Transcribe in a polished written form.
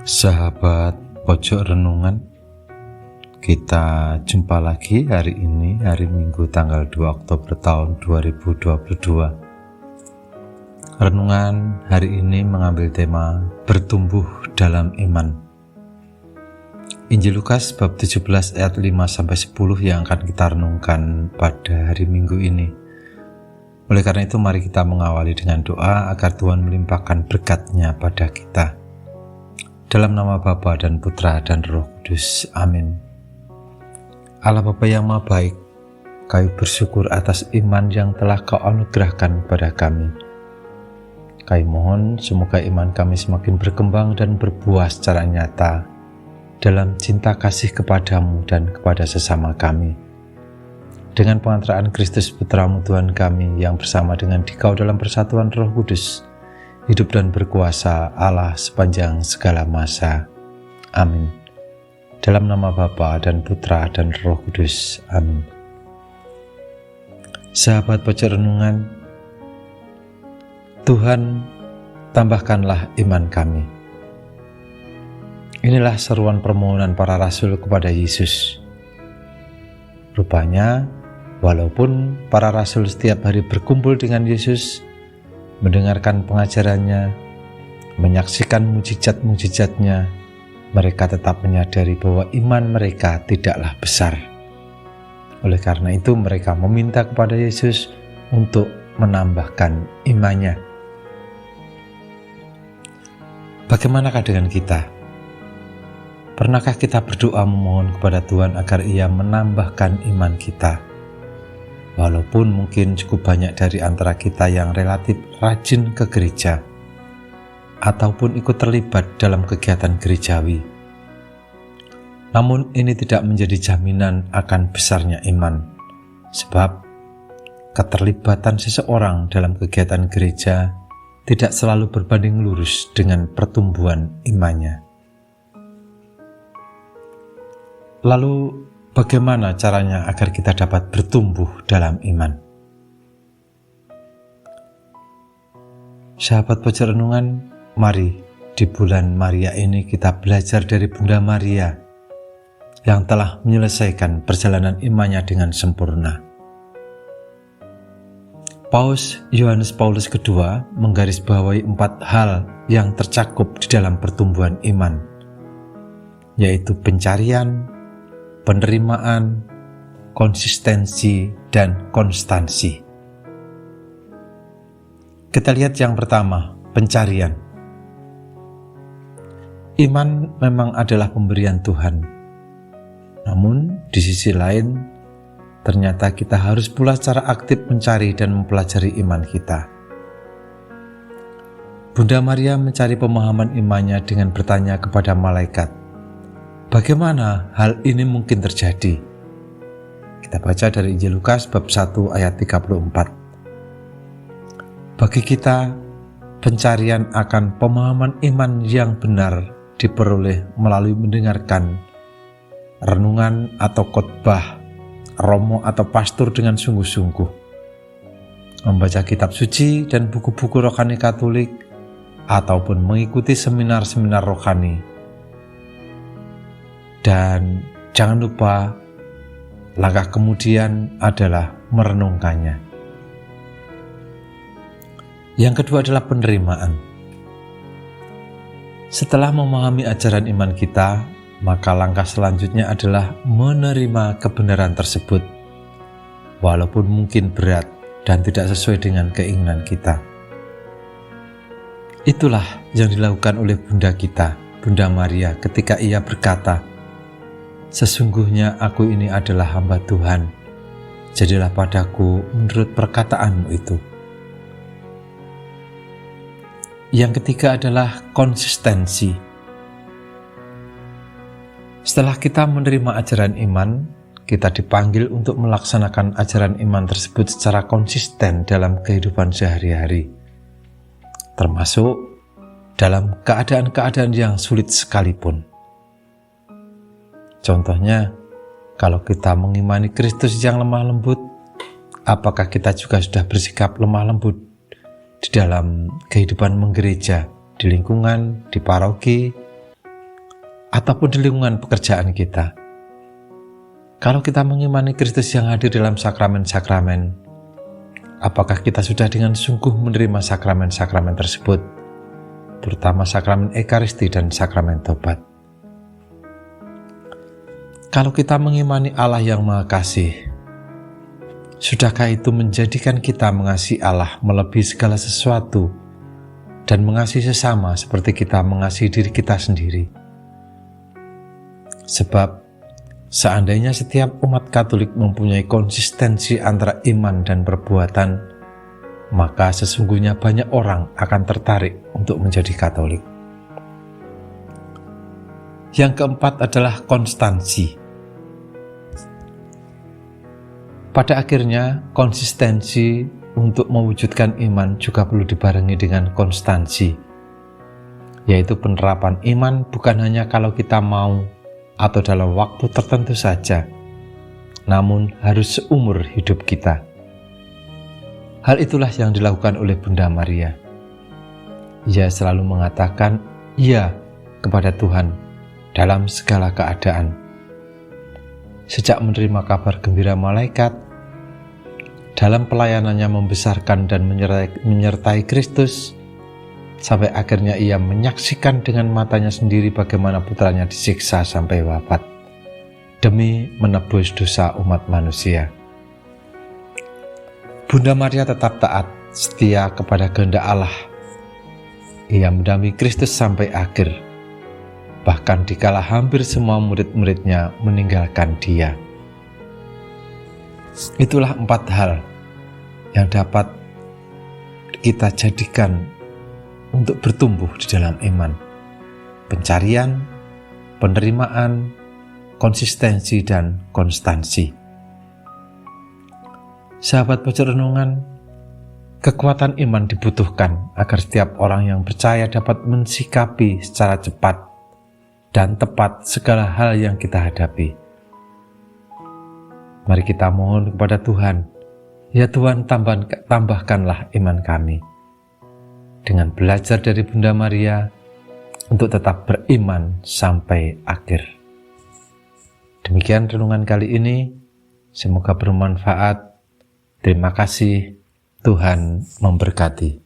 Sahabat Pojok Renungan, kita jumpa lagi hari ini, hari Minggu tanggal 2 Oktober tahun 2022. Renungan hari ini mengambil tema bertumbuh dalam iman. Injil Lukas bab 17 ayat 5-10 yang akan kita renungkan pada hari Minggu ini. Oleh karena itu mari kita mengawali dengan doa agar Tuhan melimpahkan berkat-Nya pada kita. Dalam nama Bapa dan Putra dan Roh Kudus. Amin. Allah Bapa yang Maha Baik, kami bersyukur atas iman yang telah Kau anugerahkan kepada kami. Kami mohon semoga iman kami semakin berkembang dan berbuah secara nyata dalam cinta kasih kepadamu dan kepada sesama kami. Dengan pengantaraan Kristus Putra-Mu Tuhan kami yang bersama dengan Dikau dalam persatuan Roh Kudus, hidup dan berkuasa Allah sepanjang segala masa. Amin. Dalam nama Bapa dan Putra dan Roh Kudus. Amin. Sahabat Pojok Renungan, Tuhan, tambahkanlah iman kami. Inilah seruan permohonan para rasul kepada Yesus. Rupanya, walaupun para rasul setiap hari berkumpul dengan Yesus, mendengarkan pengajarannya, menyaksikan mukjizat-mukjizatnya, mereka tetap menyadari bahwa iman mereka tidaklah besar. Oleh karena itu mereka meminta kepada Yesus untuk menambahkan imannya. Bagaimanakah dengan kita? Pernahkah kita berdoa memohon kepada Tuhan agar Ia menambahkan iman kita? Walaupun mungkin cukup banyak dari antara kita yang relatif rajin ke gereja ataupun ikut terlibat dalam kegiatan gerejawi. Namun ini tidak menjadi jaminan akan besarnya iman, sebab keterlibatan seseorang dalam kegiatan gereja tidak selalu berbanding lurus dengan pertumbuhan imannya. Lalu, bagaimana caranya agar kita dapat bertumbuh dalam iman? Sahabat Pojok Renungan, mari di bulan Maria ini kita belajar dari Bunda Maria yang telah menyelesaikan perjalanan imannya dengan sempurna. Paus Yohanes Paulus II menggarisbawahi 4 hal yang tercakup di dalam pertumbuhan iman, yaitu pencarian, penerimaan, konsistensi, dan konstansi. Kita lihat yang pertama, pencarian. Iman memang adalah pemberian Tuhan. Namun, di sisi lain, ternyata kita harus pula secara aktif mencari dan mempelajari iman kita. Bunda Maria mencari pemahaman imannya dengan bertanya kepada malaikat, bagaimana hal ini mungkin terjadi? Kita baca dari Injil Lukas bab 1 ayat 34. Bagi kita, pencarian akan pemahaman iman yang benar diperoleh melalui mendengarkan renungan atau khotbah, romo atau pastor dengan sungguh-sungguh, membaca kitab suci dan buku-buku rohani Katolik, ataupun mengikuti seminar-seminar rohani. Dan jangan lupa, langkah kemudian adalah merenungkannya. Yang kedua adalah penerimaan. Setelah memahami ajaran iman kita, maka langkah selanjutnya adalah menerima kebenaran tersebut, walaupun mungkin berat dan tidak sesuai dengan keinginan kita. Itulah yang dilakukan oleh Bunda kita, Bunda Maria, ketika ia berkata, sesungguhnya aku ini adalah hamba Tuhan, jadilah padaku menurut perkataanmu itu. Yang ketiga adalah konsistensi. Setelah kita menerima ajaran iman, kita dipanggil untuk melaksanakan ajaran iman tersebut secara konsisten dalam kehidupan sehari-hari, termasuk dalam keadaan-keadaan yang sulit sekalipun. Contohnya, kalau kita mengimani Kristus yang lemah lembut, apakah kita juga sudah bersikap lemah lembut di dalam kehidupan menggereja, di lingkungan, di paroki, ataupun di lingkungan pekerjaan kita. Kalau kita mengimani Kristus yang hadir dalam sakramen-sakramen, apakah kita sudah dengan sungguh menerima sakramen-sakramen tersebut, terutama sakramen Ekaristi dan sakramen Tobat? Kalau kita mengimani Allah yang Maha Kasih, sudahkah itu menjadikan kita mengasihi Allah melebihi segala sesuatu dan mengasihi sesama seperti kita mengasihi diri kita sendiri? Sebab seandainya setiap umat Katolik mempunyai konsistensi antara iman dan perbuatan, maka sesungguhnya banyak orang akan tertarik untuk menjadi Katolik. Yang keempat adalah konstansi. Pada akhirnya, konsistensi untuk mewujudkan iman juga perlu dibarengi dengan konstansi, yaitu penerapan iman bukan hanya kalau kita mau atau dalam waktu tertentu saja, namun harus seumur hidup kita. Hal itulah yang dilakukan oleh Bunda Maria. Ia selalu mengatakan iya kepada Tuhan dalam segala keadaan. Sejak menerima kabar gembira malaikat, dalam pelayanannya membesarkan dan menyertai Kristus, sampai akhirnya ia menyaksikan dengan matanya sendiri bagaimana putranya disiksa sampai wafat demi menebus dosa umat manusia. Bunda Maria tetap taat setia kepada kehendak Allah. Ia mendampingi Kristus sampai akhir, bahkan dikala hampir semua murid-muridnya meninggalkan dia. Itulah 4 hal yang dapat kita jadikan untuk bertumbuh di dalam iman: pencarian, penerimaan, konsistensi, dan konstansi. Sahabat Pojok Renungan, kekuatan iman dibutuhkan agar setiap orang yang percaya dapat mensikapi secara cepat dan tepat segala hal yang kita hadapi. Mari kita mohon kepada Tuhan, ya Tuhan, tambahkanlah iman kami, dengan belajar dari Bunda Maria untuk tetap beriman sampai akhir. Demikian renungan kali ini, semoga bermanfaat. Terima kasih, Tuhan memberkati.